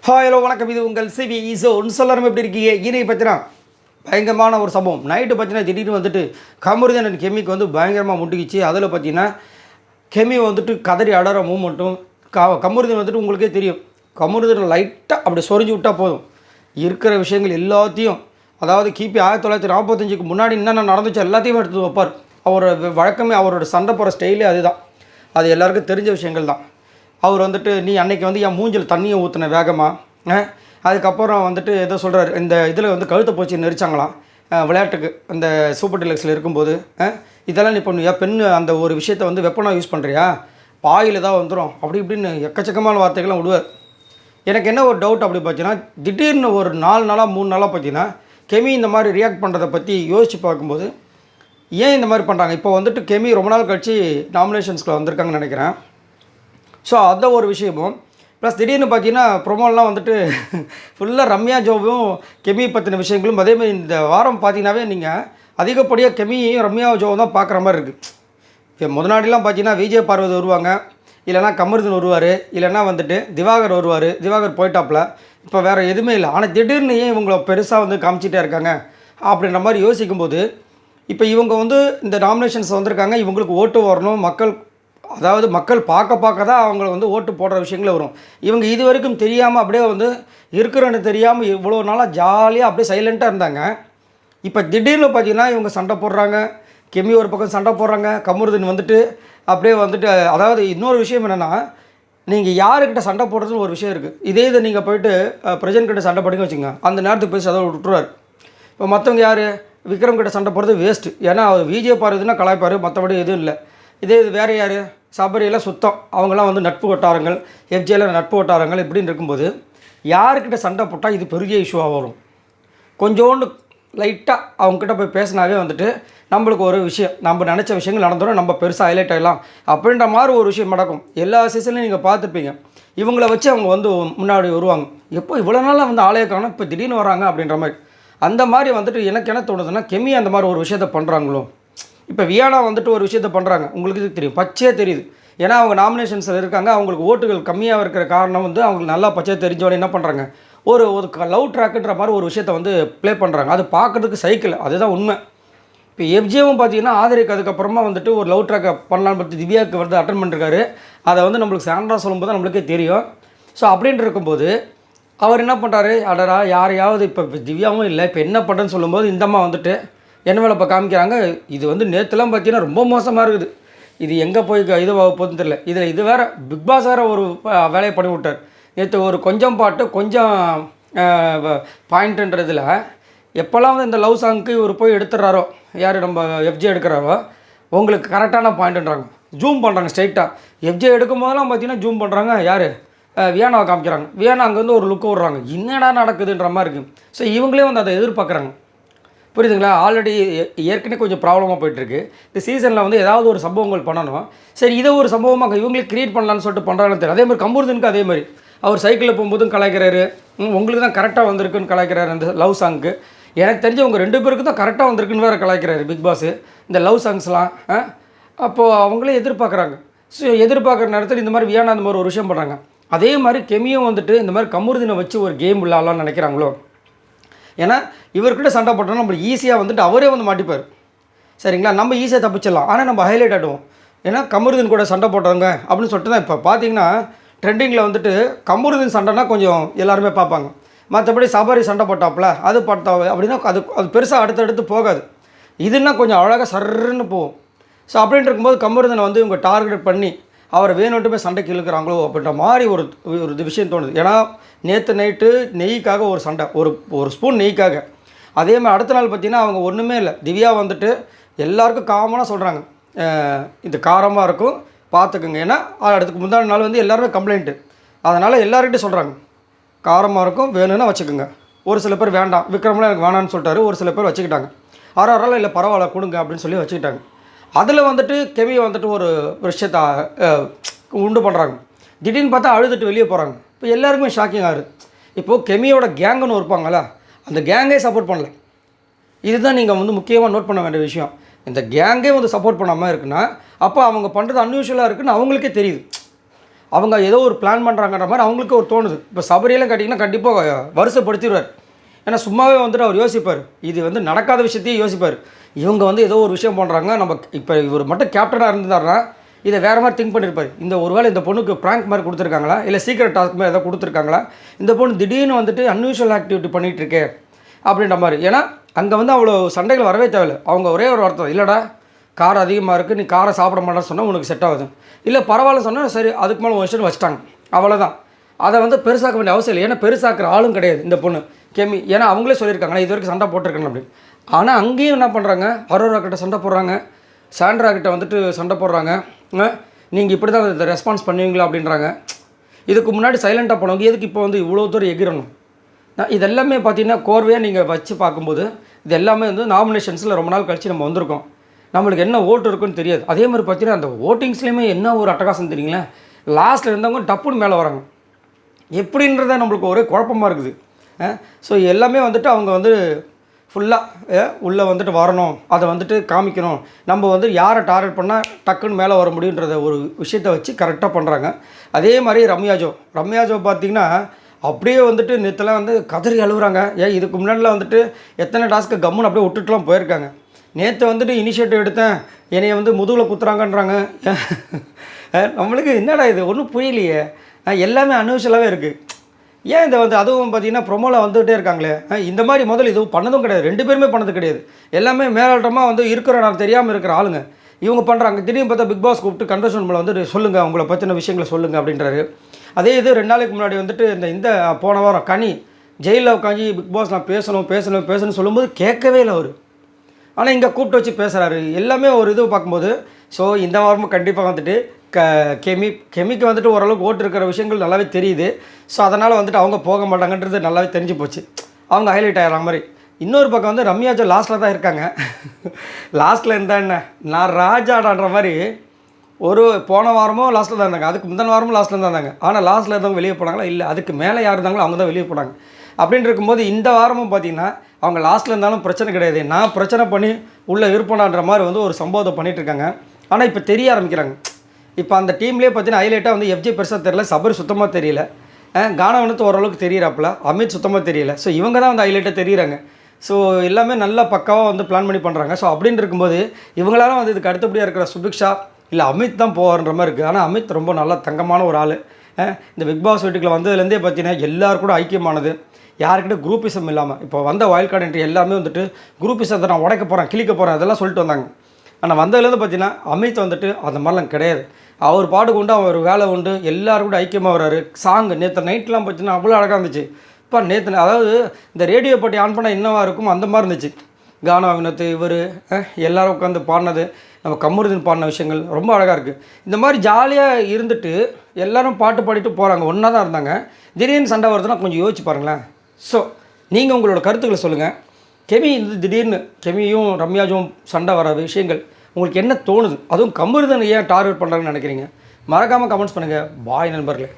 Hello வணக்கம். இது உங்கள் சிவி ஈசோன்னு சொல்லாமல் எப்படி இருக்கீங்க? இன்னைக்கு பார்த்தீங்கன்னா பயங்கரமான ஒரு சம்பவம். நைட்டு பார்த்தீங்கன்னா திடீர்னு வந்துட்டு கமருதீன் அண்ட் கெமிக்கு வந்து பயங்கரமாக முட்டிக்கிச்சு. அதில் பார்த்தீங்கன்னா கெமி வந்துட்டு கதறி அடற மூமெண்ட்டும் கமருதீன் வந்துட்டு உங்களுக்கே தெரியும். கமருதீன் லைட்டாக அப்படி சொரிஞ்சு விட்டால் போதும் இருக்கிற விஷயங்கள் எல்லாத்தையும், அதாவது கிபி 1945க்கு முன்னாடி என்னென்ன நடந்துச்சு எல்லாத்தையும் எடுத்து வைப்பார். அவரோட வழக்கமே, அவரோட சண்டை போகிற ஸ்டைலே அதுதான். அது எல்லாருக்கும் தெரிஞ்ச விஷயங்கள் தான். அவர் வந்துட்டு நீ அன்னைக்கு வந்து என் மூஞ்சில் தண்ணியை ஊற்றின வேகமாக, அதுக்கப்புறம் வந்துட்டு ஏதோ சொல்கிறார், இந்த இதில் வந்து கழுத்தை போச்சு நெரிச்சாங்களாம் விளையாட்டுக்கு அந்த சூப்பர் டிலக்ஸில் இருக்கும்போது. இதெல்லாம் நீ பண்ணுவியா? பெண்ணு அந்த ஒரு விஷயத்தை வந்து வெப்பனாக யூஸ் பண்ணுறியா? பாயில் தான் வந்துடும் அப்படி இப்படின்னு எக்கச்சக்கமான வார்த்தைகள்லாம் விடுவார். எனக்கு என்ன ஒரு டவுட் அப்படி பார்த்தீங்கன்னா, திடீர்னு ஒரு 4 நாளாக 3 நாளாக பார்த்தீங்கன்னா கெமி இந்த மாதிரி ரியாக்ட் பண்ணுறதை பற்றி யோசித்து பார்க்கும்போது ஏன் இந்த மாதிரி பண்ணுறாங்க? இப்போ வந்துட்டு கெமி ரொம்ப நாள் கழிச்சு நாமினேஷன்ஸில் வந்திருக்காங்கன்னு நினைக்கிறேன். ஸோ அந்த ஒரு விஷயமும் ப்ளஸ் திடீர்னு பார்த்தீங்கன்னா ப்ரொமோலாம் வந்துட்டு ஃபுல்லாக ரம்யா ஜோவும் கெமி பற்றின விஷயங்களும். அதேமாதிரி இந்த வாரம் பார்த்தீங்கன்னாவே நீங்கள் அதிகப்படியாக கெமியையும் ரம்யா ஜோவும் தான் பார்க்குற மாதிரி இருக்குது. இப்போ முன்னாடிலாம் பார்த்தீங்கன்னா விஜய் பார்வதி வருவாங்க, இல்லைனா கமருதீன் வருவார், இல்லைனா வந்துட்டு திவாகர் வருவார். திவாகர் போயிட்டாப்பில். இப்போ வேறு எதுவுமே இல்லை. ஆனால் திடீர்னு ஏன் இவங்களை பெருசாக வந்து காமிச்சிட்டே இருக்காங்க அப்படின்ற மாதிரி யோசிக்கும்போது, இப்போ இவங்க வந்து இந்த நாமினேஷன்ஸ் வந்திருக்காங்க, இவங்களுக்கு ஓட்டு வரணும், மக்கள் பார்க்க தான் அவங்கள வந்து ஓட்டு போடுற விஷயங்களே வரும். இவங்க இது வரைக்கும் தெரியாமல் அப்படியே வந்து இருக்கிறன்னு தெரியாமல் இவ்வளோ நாளாக ஜாலியாக அப்படியே சைலண்ட்டாக இருந்தாங்க. இப்போ திடீர்னு பார்த்தீங்கன்னா இவங்க சண்டை போடுறாங்க, கெமி ஒரு பக்கம் சண்டை போடுறாங்க, கமருதீன் வந்துட்டு அப்படியே வந்துட்டு. அதாவது இன்னொரு விஷயம் என்னென்னா, நீங்கள் யாருக்கிட்ட சண்டை போடுறதுன்னு ஒரு விஷயம் இருக்குது. இதை நீங்கள் போயிட்டு பிரஜன் கிட்ட சண்டை போடுங்க வச்சுங்க, அந்த நேரத்துக்கு போய் அதை விட்டுருவார். இப்போ மற்றவங்க யார்? விக்ரம் கிட்ட சண்டை போடுறது வேஸ்ட்டு. ஏன்னா அவர் விஜய் பார்வதுன்னா கலாய்ப்பார், மற்றபடி எதுவும் இல்லை. இது வேறு யார்? சபரியெல்லாம் சுத்தம், அவங்களாம் வந்து நட்பு வட்டாரங்கள், எஃப்ஜேல நட்பு வட்டாரங்கள் இப்படின்னு இருக்கும்போது யாருக்கிட்ட சண்டை போட்டால் இது பெரிய இஷ்யூவாக வரும்? கொஞ்சோண்டு லைட்டாக அவங்கக்கிட்ட போய் பேசினாவே வந்துட்டு நம்மளுக்கு ஒரு விஷயம், நம்ம நினச்ச விஷயங்கள் நடந்துடும், நம்ம பெருசாக ஹைலைட் ஆகிடலாம் அப்படின்ற மாதிரி ஒரு விஷயம் நடக்கும். எல்லா சீசன்லையும் நீங்கள் பார்த்துருப்பீங்க. இவங்கள வச்சு அவங்க வந்து முன்னாடி வருவாங்க. எப்போ இவ்வளோ நாளாக வந்து ஆலய காணும், இப்போ திடீர்னு வராங்க அப்படின்ற மாதிரி. அந்த மாதிரி வந்துட்டு எனக்கு என்ன தோணுதுன்னா, கெமி அந்த மாதிரி ஒரு விஷயத்த பண்ணுறாங்களோ. இப்போ வியானா வந்துட்டு ஒரு விஷயத்த பண்ணுறாங்க, உங்களுக்கு இது தெரியும், பச்சையாக தெரியுது. ஏன்னா அவங்க நாமினேஷன்ஸில் இருக்காங்க, அவங்களுக்கு ஓட்டுகள் கம்மியாக இருக்கிற காரணம் வந்து அவங்களுக்கு நல்லா பச்சையாக தெரிஞ்சவொடனே என்ன பண்ணுறாங்க, ஒரு லவ் ட்ராக்குன்ற மாதிரி ஒரு விஷயத்தை வந்து ப்ளே பண்ணுறாங்க. அது பார்க்குறதுக்கு சைக்கிள், அதுதான் உண்மை. இப்போ எஃப்ஜேவும் பார்த்தீங்கன்னா ஆதரிக்கு அதுக்கப்புறமா வந்துட்டு ஒரு லவ் ட்ராக்கை பண்ணலான்னு பற்றி திவ்யாவுக்கு வந்து அட்டன் பண்ணிருக்காரு. அதை வந்து நம்மளுக்கு சாண்டா சொல்லும்போது நம்மளுக்கே தெரியும். ஸோ அப்படின்ட்டு இருக்கும்போது அவர் என்ன பண்ணுறாரு, அடரா யாரையாவது இப்போ திவ்யாவும் இல்லை, இப்போ என்ன பண்ணுறேன்னு சொல்லும்போது இந்தம்மா வந்துட்டு என்ன வேலை இப்போ காமிக்கிறாங்க. இது வந்து நேற்றுலாம் பார்த்தீங்கன்னா ரொம்ப மோசமாக இருக்குது. இது எங்கே போய் இது போகுதுன்னு தெரியல. இதில் இது வேறு பிக் பாஸ் வேறு ஒரு வேலையை பண்ணி விட்டார். நேற்று ஒரு கொஞ்சம் பாட்டு கொஞ்சம் பாயிண்ட்டுன்றதில் எப்போல்லாம் வந்து இந்த லவ் சாங்க்கு இவர் போய் எடுத்துடுறாரோ, யார் நம்ம எஃப்ஜே எடுக்கிறாரோ, உங்களுக்கு கரெக்டான பாயிண்ட்டுன்றாங்க, ஜூம் பண்ணுறாங்க ஸ்ட்ரைட்டாக. எஃப்ஜே எடுக்கும் போதெல்லாம் பார்த்தீங்கன்னா ஜூம் பண்ணுறாங்க, யார் வியானாவை காமிக்கிறாங்க. வியானா அங்கே வந்து ஒரு லுக்கு விட்றாங்க, என்னடா நடக்குதுன்ற மாதிரி இருக்குது. ஸோ இவங்களே வந்து அதை எதிர்பார்க்குறாங்க. புரியுதுங்களா? ஆல்ரெடி ஏற்கனவே கொஞ்சம் ப்ராப்ளமாக போயிட்டுருக்கு. இந்த சீசனில் வந்து ஏதாவது ஒரு சம்பவங்கள் பண்ணணும். சரி, இதை ஒரு சம்பவமாக இவங்களுக்கு க்ரியேட் பண்ணலான்னு சொல்லிட்டு பண்ணுறாங்கன்னு தெரியும். அதே மாதிரி கமருதீனுக்கு அதே மாதிரி அவர் சைக்கிளில் போகும்போதும் கலாய்க்கிறாரு, உங்களுக்கு தான் கரெக்டாக வந்திருக்குன்னு கலாய்க்கிறாரு. அந்த லவ் சாங்க்கு எனக்கு தெரிஞ்சு அவங்க 2 பேருக்கு தான் கரெக்டாக வந்திருக்குன்னு வேறு கலாய்க்கிறாரு பிக் பாஸு. இந்த லவ் சாங்ஸ்லாம் அப்போது அவங்களே எதிர்பார்க்குறாங்க. ஸோ எதிர்பார்க்குற நேரத்தில் இந்த மாதிரி வியானா அந்த மாதிரி ஒரு விஷயம் பண்ணுறாங்க. அதே மாதிரி கெமியும் வந்துட்டு இந்த மாதிரி கமருதீனை வச்சு ஒரு கேம் விளாட்லான்னு நினைக்கிறாங்களோ. ஏன்னா இவர்கிட்ட சண்டை போட்டோம்னா நம்மளுக்கு ஈஸியாக வந்துட்டு அவரே வந்து மாட்டிப்பார். சரிங்களா? நம்ம ஈஸியாக தப்பிச்சிடலாம், ஆனால் நம்ம ஹைலைட் ஆகிடுவோம். ஏன்னா கமருதீன் கூட சண்டை போட்டவங்க அப்படின்னு சொல்லிட்டு தான் இப்போ பார்த்தீங்கன்னா ட்ரெண்டிங்கில் வந்துட்டு கமருதீன் சண்டைனா கொஞ்சம் எல்லாருமே பார்ப்பாங்க. மற்றபடி சபரி சண்டை போட்டாப்புல அது பார்த்தா அப்படின்னா அது பெருசாக அடுத்தடுத்து போகாது. இதுன்னா கொஞ்சம் அழகாக சர்ன்னு போகும். ஸோ அப்படின்ட்டு இருக்கும்போது கமருதீனை வந்து இவங்க டார்கெட் பண்ணி அவரை வேணுன்ட்டு போய் சண்டைக்கு இழுக்கிறாங்களோ அப்படின்ற மாதிரி ஒரு விஷயம் தோணுது. ஏன்னா நேற்று நைட்டு நெய்க்காக ஒரு சண்டை, ஒரு ஸ்பூன் நெய்க்காக. அதே மாதிரி அடுத்த நாள் பார்த்திங்கன்னா அவங்க ஒன்றுமே இல்லை, திவ்யா வந்துட்டு எல்லாருக்கும் காமனாக சொல்கிறாங்க, இது காரமாக இருக்கும் பார்த்துக்குங்க. ஏன்னா அதுக்கு முந்தான நாள் வந்து எல்லாருமே கம்ப்ளைண்ட்டு, அதனால் எல்லார்கிட்டையும் சொல்கிறாங்க காரமாக இருக்கும், வேணும்னா வச்சுக்கோங்க. ஒரு சில பேர் வேண்டாம், விக்ரம்லாம் எனக்கு வேணான்னு சொல்லிட்டாரு, ஒரு சில பேர் வச்சுக்கிட்டாங்க. ஆறாறாலும் இல்லை பரவாயில்ல கொடுங்க அப்படின்னு சொல்லி வச்சுக்கிட்டாங்க. அதில் வந்துட்டு கெமியை வந்துட்டு ஒரு விஷயத்தை உண்டு பண்ணுறாங்க. திடீர்னு பார்த்தா அழுதுட்டு வெளியே போகிறாங்க. இப்போ எல்லாருக்குமே ஷாக்கிங் ஆகுது. இப்போது கெமியோட கேங்குன்னு இருப்பாங்களா, அந்த கேங்கே சப்போர்ட் பண்ணல. இதுதான் நீங்கள் வந்து முக்கியமாக நோட் பண்ண வேண்டிய விஷயம். இந்த கேங்கே வந்து சப்போர்ட் பண்ணாமல் இருக்குன்னா அப்போ அவங்க பண்ணுறது அன்யூஷுவலாக இருக்குதுன்னு அவங்களுக்கே தெரியுது. அவங்க ஏதோ ஒரு பிளான் பண்ணுறாங்கன்ற மாதிரி அவங்களுக்கு ஒரு தோணுது. இப்போ சபரியெல்லாம் கேட்டிங்கன்னா கண்டிப்பாக வருஷப்படுத்திடுவார். ஏன்னா சும்மாவே வந்துட்டு அவர் யோசிப்பார், இது வந்து நடக்காத விஷயத்தையும் யோசிப்பார். இவங்க வந்து ஏதோ ஒரு விஷயம் பண்ணுறாங்க, நம்ம இப்போ இவர் மட்டும் கேப்டனாக இருந்தாருன்னா இதை வேறு மாதிரி திங்க் பண்ணியிருப்பார். இந்த ஒரு வேளை இந்த பொண்ணுக்கு ப்ராங்க் மாதிரி கொடுத்துருக்காங்களா, இல்லை சீக்ரெட் டாஸ்க் மாதிரி எதாவது கொடுத்துருக்காங்களா, இந்த பொண்ணு திடீர்னு வந்துட்டு அன்யூஷுவல் ஆக்டிவிட்டி பண்ணிகிட்ருக்கே அப்படின்ற மாதிரி. ஏன்னா அங்கே வந்து அவ்வளோ சண்டைகள் வரவே தேவையில்லை. அவங்க ஒரே ஒரு வார்த்தை, இல்லைடா காரம் அதிகமாக இருக்குது, நீ காரம் சாப்பிட மாட்டேன்னு சொன்னால் உனக்கு செட் ஆகுது, இல்லை பரவாயில்ல சொன்னால் சரி, அதுக்கு மேலே ஒரு விஷயம் வச்சுட்டாங்க, அவ்வளோதான். அதை வந்து பெருசாக்க வேண்டிய அவசியம் இல்லை. ஏன்னா பெருசாக்குற ஆளும் கிடையாது இந்த பொண்ணு கெமி. ஏன்னா அவங்களே சொல்லியிருக்காங்க, நான் இது வரைக்கும் சண்டை போட்டிருக்கேன் அப்படின்னு. ஆனால் அங்கேயும் என்ன பண்ணுறாங்க, அரோரா கிட்ட சண்டை போடுறாங்க, சாண்ட்ரா கிட்ட வந்துட்டு சண்டை போடுறாங்க. நீங்கள் இப்படி தான் இதை ரெஸ்பான்ஸ் பண்ணுவீங்களா அப்படின்றாங்க. இதுக்கு முன்னாடி சைலண்ட்டாக போனவங்க எதுக்கு இப்போ வந்து இவ்வளோ தூரம் எகிரணும்? இதெல்லாமே பார்த்தீங்கன்னா கோர்வையாக நீங்கள் வச்சு பார்க்கும்போது இது எல்லாமே வந்து நாமினேஷன்ஸில் ரொம்ப நாள் கழித்து நம்ம வந்திருக்கோம். நம்மளுக்கு என்ன ஓட்டு இருக்குன்னு தெரியாது. அதே மாதிரி பார்த்தீங்கன்னா அந்த ஓட்டிங்ஸ்லேயுமே என்ன ஒரு அட்டகாசம் தெரியுங்களா, லாஸ்ட்டில் இருந்தவங்க டப்புன்னு மேலே வராங்க எப்படின்றத நம்மளுக்கு ஒரே குழப்பமாக இருக்குது. ஸோ எல்லாமே வந்துட்டு அவங்க வந்து ஃபுல்லாக உள்ளே வந்துட்டு வரணும், அதை வந்துட்டு காமிக்கணும், நம்ம வந்து யாரை டார்கெட் பண்ணால் டக்குன்னு மேலே வர முடியுன்றத ஒரு விஷயத்தை வச்சு கரெக்டாக பண்ணுறாங்க. அதே மாதிரி ரம்யாஜோ பார்த்திங்கன்னா அப்படியே வந்துட்டு நேற்றுலாம் வந்து கதறி அழுகுறாங்க. இதுக்கு முன்னாடிலாம் வந்துட்டு எத்தனை டாஸ்க்கு கம்முன்னு அப்படியே விட்டுட்டுலாம் போயிருக்காங்க. நேற்று வந்துட்டு இனிஷியேட்டிவ் எடுத்தேன், என்னையை வந்து முதுகில் குத்துறாங்கன்றாங்க. நம்மளுக்கு என்னடா இது ஒன்றும் புரியலையே, எல்லாமே அன்யூஷுவலாகவே இருக்குது. ஏன் இந்த வந்து அதுவும் பார்த்திங்கன்னா ப்ரொமோவில் வந்துகிட்டே இருக்காங்களே, இந்த மாதிரி முதல்ல இதுவும் பண்ணதும் கிடையாது, 2 பேருமே பண்ணது கிடையாது. எல்லாமே மேலோட்டமாக வந்து இருக்கிற நான் தெரியாமல் இருக்கிற ஆளுங்க இவங்க பண்ணுறாங்க. திடீர்னு பார்த்தா பிக் பாஸ் கூப்பிட்டு கன்வர்ஷன் மூலம் வந்து சொல்லுங்கள், உங்களை பற்றின விஷயங்களை சொல்லுங்கள் அப்படின்றாரு. அதே இது 2 நாளைக்கு முன்னாடி வந்துட்டு இந்த போன வாரம் கனி ஜெயிலில் உட்காந்து பிக் பாஸ் நான் பேசணும்னு சொல்லும்போது கேட்கவே இல்லை அவர். ஆனால் இங்கே கூப்பிட்டு வச்சு பேசுகிறாரு. எல்லாமே ஒரு இது பார்க்கும்போது ஸோ இந்த வாரமும் கண்டிப்பாக வந்துட்டு கெமிக்கு வந்துட்டு ஓரளவுக்கு ஓட்டு இருக்கிற விஷயங்கள் நல்லாவே தெரியுது. ஸோ அதனால் வந்துட்டு அவங்க போக மாட்டாங்கன்றது நல்லாவே தெரிஞ்சு போச்சு, அவங்க ஹைலைட் ஆகிற மாதிரி. இன்னொரு பக்கம் வந்து ரம்யாஜோ லாஸ்ட்டில் தான் இருக்காங்க. லாஸ்ட்டில் இருந்தால் என்ன, நான் ராஜாடான்ற மாதிரி ஒரு போன வாரமும் லாஸ்ட்டில் தான் இருந்தாங்க, அதுக்கு முந்தின வாரமும் லாஸ்ட்டில் தான் இருந்தாங்க. ஆனால் லாஸ்ட்டில் இருந்தவங்க வெளியே போனாங்களா, இல்லை அதுக்கு மேலே யார் இருந்தாங்களோ அவங்க தான் வெளியே போனாங்க. அப்படின்னு இருக்கும்போது இந்த வாரமும் பார்த்திங்கன்னா அவங்க லாஸ்ட்டில் இருந்தாலும் பிரச்சனை கிடையாது, நான் பிரச்சனை பண்ணி உள்ளே இருப்பேனான்ற மாதிரி வந்து ஒரு சம்பவத்தை பண்ணிகிட்ருக்காங்க. ஆனால் இப்போ தெரிய ஆரம்பிக்கிறாங்க. இப்போ அந்த டீம்லேயே பார்த்தீங்கன்னா ஹைலைட்டாக வந்து எஃப்ஜே பெருசாக தெரியல, சபரி சுத்தமாக தெரியல, கானவனத்து ஓரளவுக்கு தெரியறாப்புல, அமித் சுத்தமாக தெரியல. ஸோ இவங்க தான் வந்து ஹைலைட்டாக தெரியுறாங்க. ஸோ எல்லாமே நல்லா பக்காவாக வந்து பிளான் பண்ணி பண்ணுறாங்க. ஸோ அப்படின்னு இருக்கும்போது இவங்களாலும் வந்து இதுக்கு அடுத்தபடியாக இருக்கிற சுபிக்ஷா இல்லை அமித் தான் போவார்ன்ற மாதிரி இருக்குது. ஆனால் அமித் ரொம்ப நல்லா தங்கமான ஒரு ஆள். இந்த பிக் பாஸ் வீட்டுக்குள்ள வந்ததுலேருந்தே பார்த்தீங்கன்னா எல்லோரும் கூட ஐக்கியமானது, யாருக்கிட்ட குரூப்பிசம் இல்லாமல். இப்போ வந்த வைல்ட் கார்டு என்ட்ரி எல்லாமே வந்துட்டு குரூப்பிசத்தை நான் உடைக்க போகிறேன், கிழிக்க போகிறேன் அதெல்லாம் சொல்லிட்டு வந்தாங்க. ஆனால் வந்ததுலேருந்து பார்த்தீங்கன்னா அமித் வந்துட்டு அந்த மாதிரிலாம் கிடையாது. அவர் பாட்டுக்கு உண்டு, அவர் வேலை உண்டு, எல்லோரும் கூட ஐக்கியமாக வர்றாரு. சாங்கு நேற்று நைட்லாம் பார்த்தீங்கன்னா அவ்வளோ அழகாக இருந்துச்சு. இப்போ நேற்று அதாவது இந்த ரேடியோ பாட்டி ஆன் பண்ணால் என்னவாக இருக்கும் அந்த மாதிரி இருந்துச்சு. கானா வினோத் இவர் எல்லோரும் உட்காந்து பாடினது, நம்ம கமருதீன் பாடின விஷயங்கள் ரொம்ப அழகாக இருக்குது. இந்த மாதிரி ஜாலியாக இருந்துட்டு எல்லோரும் பாட்டு பாடிட்டு போகிறாங்க, ஒன்றா தான் இருந்தாங்க. திடீர்னு சண்டை வருதுன்னா கொஞ்சம் யோசிச்சு பாருங்களேன். ஸோ நீங்கள் உங்களோட கருத்துக்களை சொல்லுங்கள். கெமி திடீர்னு கெமியும் ரம்யாஜும் சண்டை வர விஷயங்கள் உங்களுக்கு என்ன தோணுது? அதுவும் கமருதீன் ஏன் டார்கெட் பண்ணுறாங்கன்னு நினைக்கிறீங்க? மறக்காமல் கமெண்ட்ஸ் பண்ணுங்கள். பாய் நண்பர்களே.